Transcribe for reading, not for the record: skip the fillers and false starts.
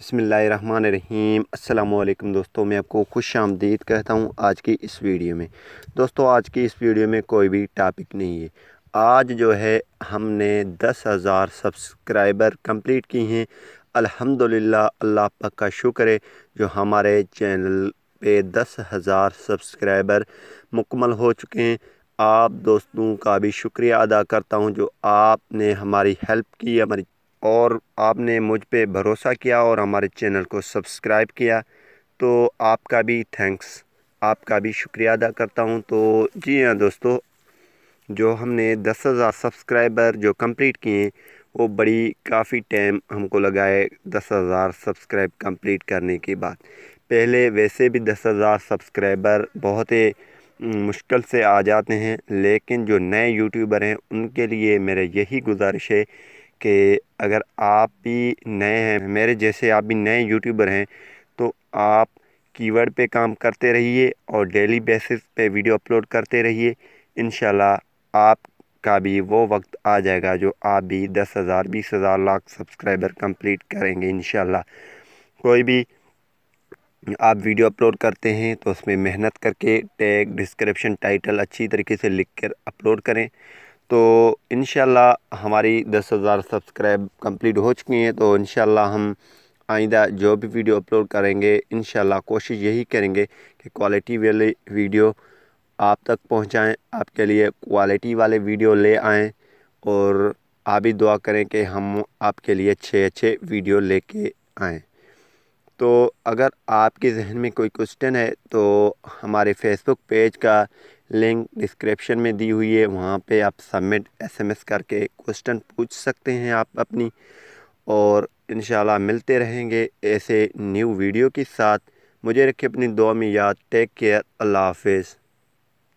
बिस्मिल्लाहिर्रहमानिर्रहीम। अस्सलामुअलैकुम दोस्तों, मैं आपको खुश आमदीद कहता हूँ आज की इस वीडियो में। दोस्तों आज की इस वीडियो में कोई भी टॉपिक नहीं है। आज जो है हमने 10,000 सब्सक्राइबर कंप्लीट की हैं। अल्हम्दुलिल्लाह, अल्लाह पाक का शुक्र है जो हमारे चैनल पे 10,000 सब्सक्राइबर मुकम्मल हो चुके हैं। आप दोस्तों का भी शुक्रिया अदा करता हूँ जो आपने हमारी हेल्प की, हमारी और आपने मुझ पे भरोसा किया और हमारे चैनल को सब्सक्राइब किया। तो आपका भी थैंक्स, आपका भी शुक्रिया अदा करता हूं। तो जी हाँ दोस्तों, जो हमने 10,000 सब्सक्राइबर जो कंप्लीट किए वो बड़ी काफ़ी टाइम हमको लगा है 10,000 सब्सक्राइब कंप्लीट करने के बाद। पहले वैसे भी 10,000 सब्सक्राइबर बहुत ही मुश्किल से आ जाते हैं, लेकिन जो नए यूट्यूबर हैं उनके लिए मेरा यही गुजारिश है कि अगर आप भी नए हैं, मेरे जैसे आप भी नए यूट्यूबर हैं, तो आप कीवर्ड पे काम करते रहिए और डेली बेसिस पे वीडियो अपलोड करते रहिए। इंशाल्लाह आपका भी वो वक्त आ जाएगा जो आप भी 10,000 20,000 लाख सब्सक्राइबर कंप्लीट करेंगे इंशाल्लाह। कोई भी आप वीडियो अपलोड करते हैं तो उसमें मेहनत करके टैग, डिस्क्रिप्शन, टाइटल अच्छी तरीके से लिख कर अपलोड करें। तो इंशाल्लाह हमारी 10,000 सब्सक्राइब कंप्लीट हो चुकी हैं। तो इंशाल्लाह हम आइंदा जो भी वीडियो अपलोड करेंगे इंशाल्लाह कोशिश यही करेंगे कि क्वालिटी वाली वीडियो आप तक पहुंचाएं, आपके लिए क्वालिटी वाले वीडियो ले आएं। और आप भी दुआ करें कि हम आपके लिए अच्छे अच्छे वीडियो लेके आएँ। तो अगर आपके जहन में कोई क्वेश्चन है तो हमारे फेसबुक पेज का लिंक डिस्क्रिप्शन में दी हुई है, वहाँ पे आप सबमिट SMS करके क्वेश्चन पूछ सकते हैं आप अपनी। और इंशाल्लाह मिलते रहेंगे ऐसे न्यू वीडियो के साथ। मुझे रखिए अपनी दुआ में याद। टेक केयर, अल्लाह हाफिज़।